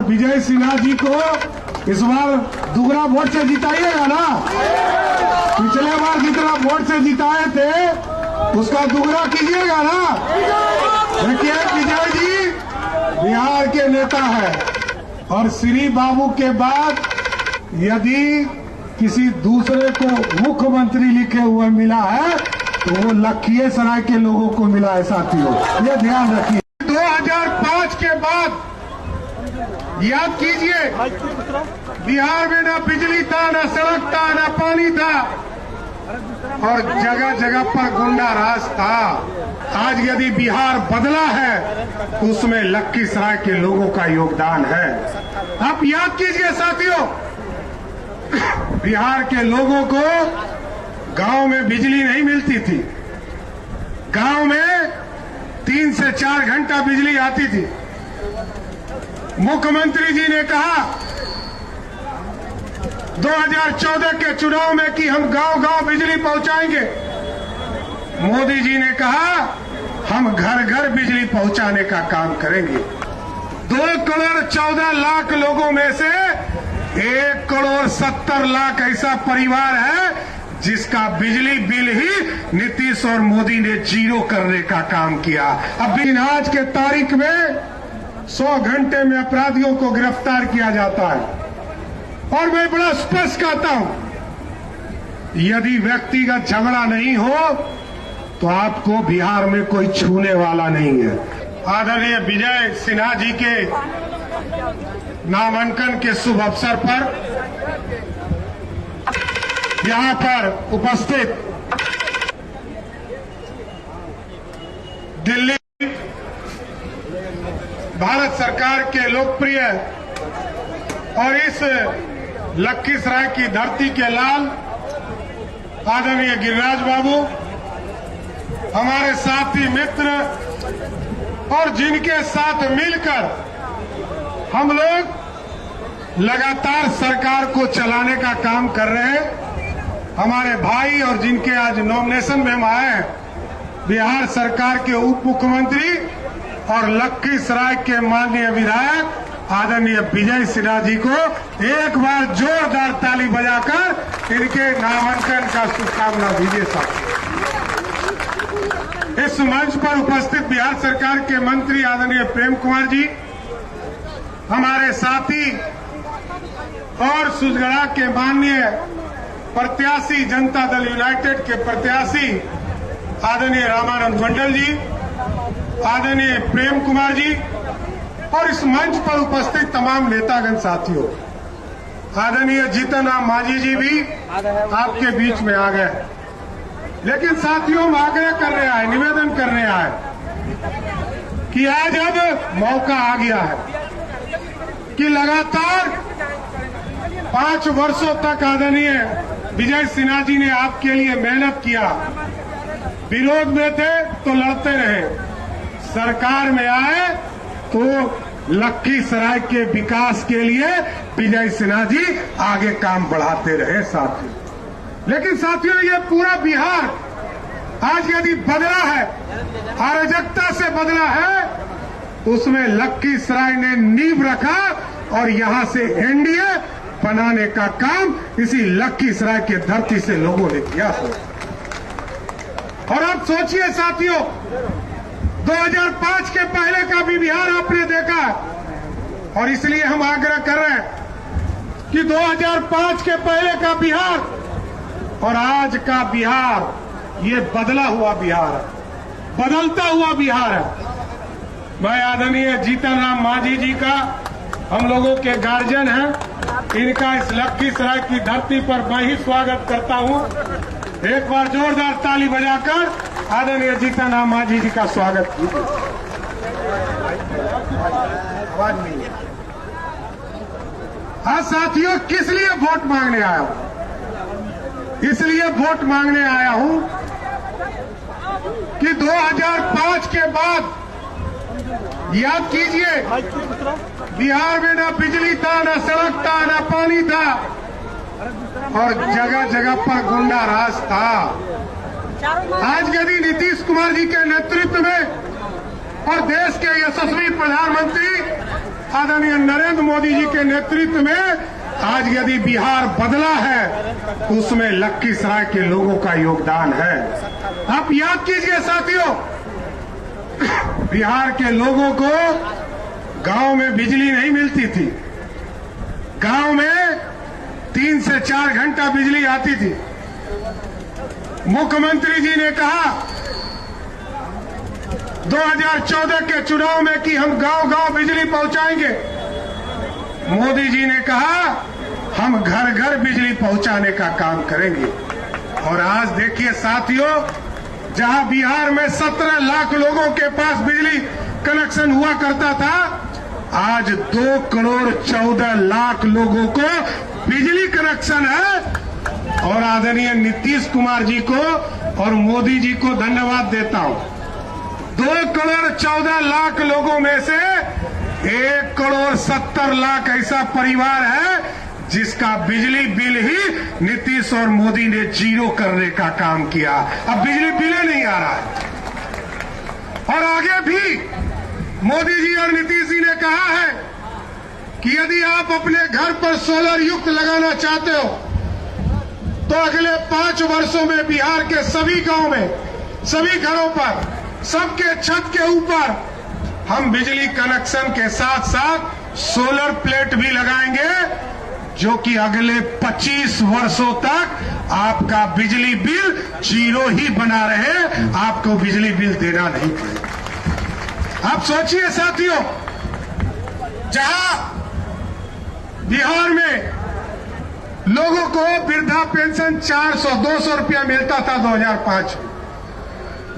विजय सिन्हा जी को इस बार दुगना वोट से जिताइएगा ना। पिछले बार जितना वोट से जिताए थे उसका दुगना कीजिएगा ना। देखिए विजय जी बिहार के नेता है और श्री बाबू के बाद यदि किसी दूसरे को मुख्यमंत्री लिखे हुए मिला है तो वो लखीसराय के लोगों को मिला है साथियों, ये ध्यान रखिए। 2005 के बाद याद कीजिए बिहार में ना बिजली था, ना सड़क था, ना पानी था और जगह जगह पर गुंडा राज था। आज यदि बिहार बदला है तो उसमें लखीसराय के लोगों का योगदान है। आप याद कीजिए साथियों, बिहार के लोगों को गांव में बिजली नहीं मिलती थी। गांव में 3 से 4 घंटा बिजली आती थी। मुख्यमंत्री जी ने कहा 2014 के चुनाव में कि हम गांव-गांव बिजली पहुंचाएंगे। मोदी जी ने कहा हम घर घर बिजली पहुंचाने का काम करेंगे। 2 करोड़ 14 लाख लोगों में से 1 करोड़ 70 लाख ऐसा परिवार है जिसका बिजली बिल ही नीतीश और मोदी ने जीरो करने का काम किया। अभी आज के तारीख में 100 घंटे में अपराधियों को गिरफ्तार किया जाता है। और मैं बड़ा स्पष्ट कहता हूं, यदि व्यक्तिगत झगड़ा नहीं हो तो आपको बिहार में कोई छूने वाला नहीं है। आदरणीय विजय सिन्हा जी के नामांकन के शुभ अवसर पर यहां पर उपस्थित दिल्ली भारत सरकार के लोकप्रिय और इस लखीसराय की धरती के लाल आदरणीय गिरिराज बाबू, हमारे साथी मित्र और जिनके साथ मिलकर हम लोग लगातार सरकार को चलाने का काम कर रहे हैं, हमारे भाई और जिनके आज नॉमिनेशन में हम आए हैं, बिहार सरकार के उप मुख्यमंत्री और लखीसराय के माननीय विधायक आदरणीय विजय सिन्हा जी को एक बार जोरदार ताली बजाकर इनके नामांकन का शुभकामना दीजिए साहब। इस मंच पर उपस्थित बिहार सरकार के मंत्री आदरणीय प्रेम कुमार जी, हमारे साथी और सुजगढ़ा के माननीय प्रत्याशी जनता दल यूनाइटेड के प्रत्याशी आदरणीय रामानंद मंडल जी, आदरणीय प्रेम कुमार जी और इस मंच पर उपस्थित तमाम नेतागण साथियों, आदरणीय जीतन राम मांझी जी भी आपके बीच में आ गए। लेकिन साथियों हम आग्रह कर रहे हैं, निवेदन कर रहे हैं कि आज अब मौका आ गया है कि लगातार 5 वर्षों तक आदरणीय विजय सिन्हा जी ने आपके लिए मेहनत किया। विरोध में थे तो लड़ते रहे, सरकार में आए तो लखीसराय के विकास के लिए विजय सिन्हा जी आगे काम बढ़ाते रहे साथियों। लेकिन साथियों ये पूरा बिहार आज यदि बदला है, अराजकता से बदला है, तो उसमें लखीसराय ने नींव रखा और यहां से एनडीए बनाने का काम इसी लखीसराय के धरती से लोगों ने किया। और आप सोचिए साथियों, 2005 के पहले का भी बिहार आपने देखा और इसलिए हम आग्रह कर रहे हैं कि 2005 के पहले का बिहार और आज का बिहार ये बदला हुआ बिहार है, बदलता हुआ बिहार है। मैं आदरणीय जीतन राम मांझी जी का, हम लोगों के गार्जियन हैं, इनका इस लखीसराय की धरती पर मैं ही स्वागत करता हूं। एक बार जोरदार ताली बजाकर आदरणीय जीतन राम मांझी जी का स्वागत कीजिए। आवाज नहीं है। हाँ साथियों, किस लिए वोट मांगने आया हूं? इसलिए वोट मांगने आया हूं कि 2005 के बाद याद कीजिए बिहार में ना बिजली था, ना सड़क था, ना पानी था और जगह जगह पर गुंडा राज था। आज यदि नीतीश कुमार जी के नेतृत्व में और देश के यशस्वी प्रधानमंत्री आदरणीय नरेंद्र मोदी जी के नेतृत्व में आज यदि बिहार बदला है तो उसमें लखीसराय के लोगों का योगदान है। आप याद कीजिए साथियों, बिहार के लोगों को गांव में बिजली नहीं मिलती थी। गांव में 3 से 4 घंटा बिजली आती थी। मुख्यमंत्री जी ने कहा 2014 के चुनाव में कि हम गांव-गांव बिजली पहुंचाएंगे। मोदी जी ने कहा हम घर घर बिजली पहुंचाने का काम करेंगे। और आज देखिए साथियों, जहां बिहार में 17 लाख लोगों के पास बिजली कनेक्शन हुआ करता था, आज 2 करोड़ 14 लाख लोगों को बिजली कनेक्शन है। और आदरणीय नीतीश कुमार जी को और मोदी जी को धन्यवाद देता हूं। 2 करोड़ 14 लाख लोगों में से 1 करोड़ 70 लाख ऐसा परिवार है जिसका बिजली बिल ही नीतीश और मोदी ने 0 करने का काम किया। अब बिजली बिल नहीं आ रहा है। और आगे भी मोदी जी और नीतीश जी ने कहा है कि यदि आप अपने घर पर सोलर युक्त लगाना चाहते हो तो अगले 5 वर्षों में बिहार के सभी गांव में, सभी घरों पर, सबके छत के ऊपर हम बिजली कनेक्शन के साथ साथ सोलर प्लेट भी लगाएंगे, जो कि अगले 25 वर्षों तक आपका बिजली बिल 0 ही बना रहे, आपको बिजली बिल देना नहीं पड़ेगा। आप सोचिए साथियों, जहां बिहार में लोगों को वृद्धा पेंशन 400-200 रुपया मिलता था 2005 में,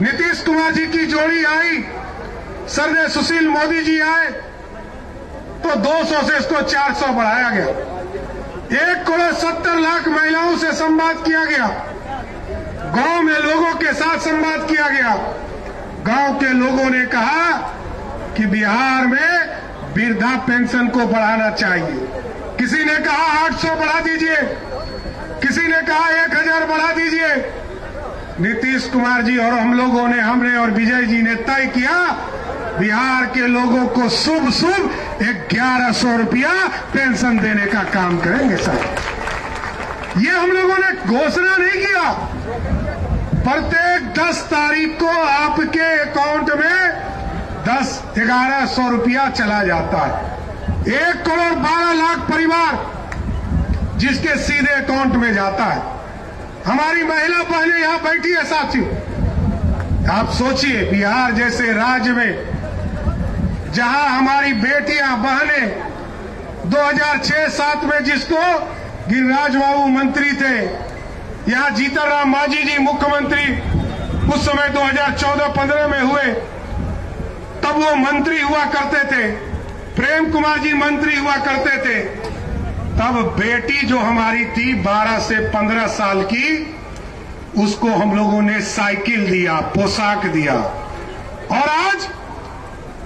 नीतीश कुमार जी की जोड़ी आई, सरदेव सुशील मोदी जी आए तो 200 से इसको 400 बढ़ाया गया। 1 करोड़ 70 लाख महिलाओं से संवाद किया गया। गांव में लोगों के साथ संवाद किया गया। गांव के लोगों ने कहा कि बिहार में वृद्धा पेंशन को बढ़ाना चाहिए। किसी ने कहा 800 बढ़ा दीजिए, किसी ने कहा 1000 बढ़ा दीजिए। नीतीश कुमार जी और हमने और विजय जी ने तय किया बिहार के लोगों को शुभ 1100 रुपया पेंशन देने का काम करेंगे सर। ये हम लोगों ने घोषणा नहीं किया। प्रत्येक 10 तारीख को आपके अकाउंट में 1100 रुपया चला जाता है। 1 करोड़ 12 लाख परिवार जिसके सीधे अकाउंट में जाता है। हमारी महिला बहनें यहां बैठी है साथियों। आप सोचिए, बिहार जैसे राज्य में जहां हमारी बेटियां बहनें 2006-7 में, जिसको गिरिराज बाबू मंत्री थे, यहां जीतन राम मांझी जी मुख्यमंत्री उस समय 2014-15 में हुए, तब वो मंत्री हुआ करते थे, प्रेम कुमार जी मंत्री हुआ करते थे। तब बेटी जो हमारी थी 12 से 15 साल की, उसको हम लोगों ने साइकिल दिया, पोशाक दिया। और आज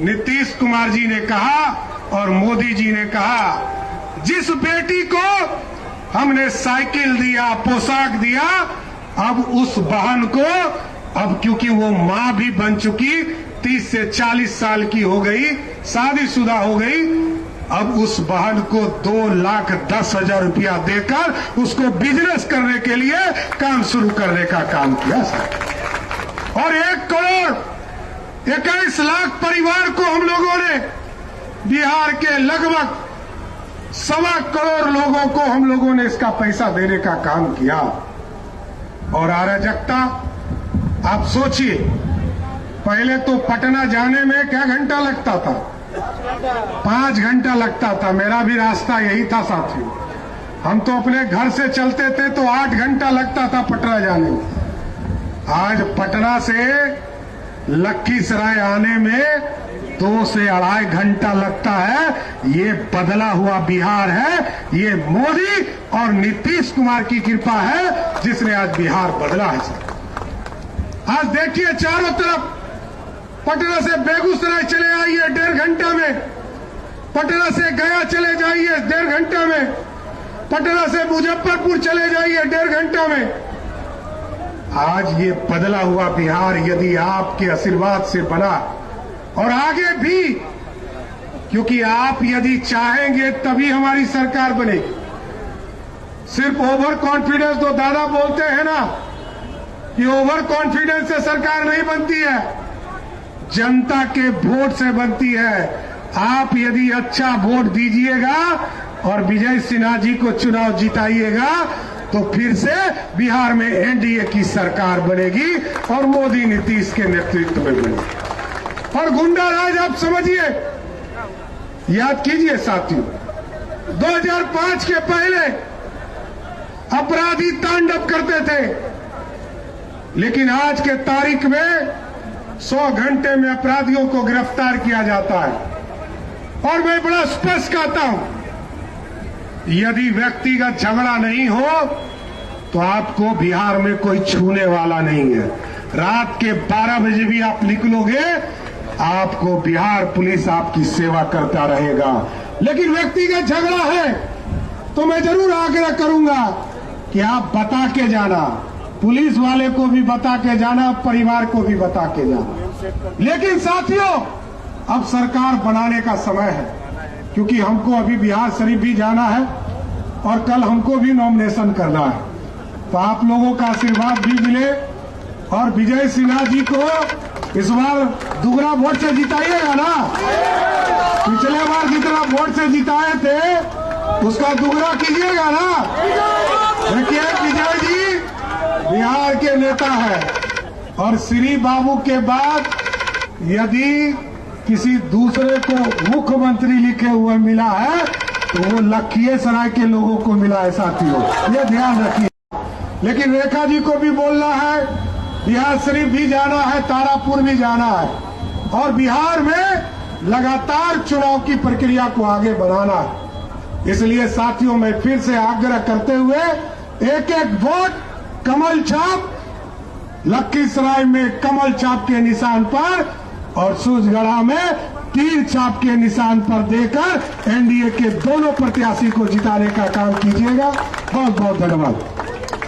नीतीश कुमार जी ने कहा और मोदी जी ने कहा, जिस बेटी को हमने साइकिल दिया, पोशाक दिया, अब उस बहन को, अब क्योंकि वो मां भी बन चुकी, 30 से 40 साल की हो गई, शादीशुदा हो गई, अब उस बहन को 2,10,000 रुपया देकर उसको बिजनेस करने के लिए काम शुरू करने का काम किया सर। और 1 करोड़ 21 लाख परिवार को हम लोगों ने, बिहार के लगभग 1.25 करोड़ लोगों को हम लोगों ने इसका पैसा देने का काम किया। और अराजकता, आप सोचिए, पहले तो पटना जाने में क्या घंटा लगता था? 5 घंटा लगता था। मेरा भी रास्ता यही था साथियों। हम तो अपने घर से चलते थे तो 8 घंटा लगता था पटना जाने में। आज पटना से लखीसराय आने में 2 से 2.5 घंटा लगता है। ये बदला हुआ बिहार है। ये मोदी और नीतीश कुमार की कृपा है जिसने आज बिहार बदला है सर। आज देखिए चारों तरफ, पटना से बेगूसराय चले आइए 1.5 घंटा में, पटना से गया चले जाइए 1.5 घंटा में, पटना से मुजफ्फरपुर चले जाइए 1.5 घंटा में। आज ये बदला हुआ बिहार यदि आपके आशीर्वाद से बना और आगे भी क्योंकि आप यदि चाहेंगे तभी हमारी सरकार बनेगी। सिर्फ ओवर कॉन्फिडेंस तो दादा बोलते हैं ना कि ओवर कॉन्फिडेंस से सरकार नहीं बनती है, जनता के वोट से बनती है। आप यदि अच्छा वोट दीजिएगा और विजय सिन्हा जी को चुनाव जिताइएगा तो फिर से बिहार में एनडीए की सरकार बनेगी और मोदी नीतीश के नेतृत्व में बनेगी। और गुंडा राज आप समझिए, याद कीजिए साथियों, 2005 के पहले अपराधी तांडव करते थे, लेकिन आज के तारीख में 100 घंटे में अपराधियों को गिरफ्तार किया जाता है। और मैं बड़ा स्पष्ट कहता हूं, यदि व्यक्तिगत झगड़ा नहीं हो तो आपको बिहार में कोई छूने वाला नहीं है। रात के 12 बजे भी आप निकलोगे, आपको बिहार पुलिस आपकी सेवा करता रहेगा। लेकिन व्यक्तिगत झगड़ा है तो मैं जरूर आग्रह करूंगा कि आप बता के जाना, पुलिस वाले को भी बता के जाना, परिवार को भी बता के जाना। लेकिन साथियों, अब सरकार बनाने का समय है, क्योंकि हमको अभी बिहार शरीफ भी जाना है और कल हमको भी नॉमिनेशन करना है। तो आप लोगों का आशीर्वाद भी मिले और विजय सिन्हा जी को इस बार दुगना वोट से जिताइएगा ना। पिछले बार जितना वोट से जिताए थे उसका दुगना कीजिएगा ना। देखिए, विजय जी बिहार के नेता है और श्री बाबू के बाद यदि किसी दूसरे को मुख्यमंत्री लिखे हुए मिला है तो वो लखीसराय के लोगों को मिला है साथियों, ये ध्यान रखिए। लेकिन रेखा जी को भी बोलना है, बिहार शरीफ भी जाना है, तारापुर भी जाना है और बिहार में लगातार चुनाव की प्रक्रिया को आगे बढ़ाना है। इसलिए साथियों, मैं फिर से आग्रह करते हुए एक एक वोट कमल छाप, लखीसराय में कमल छाप के निशान पर और सूरजगढ़ा में तीर छाप के निशान पर देकर एनडीए के दोनों प्रत्याशी को जिताने का काम कीजिएगा। बहुत बहुत धन्यवाद।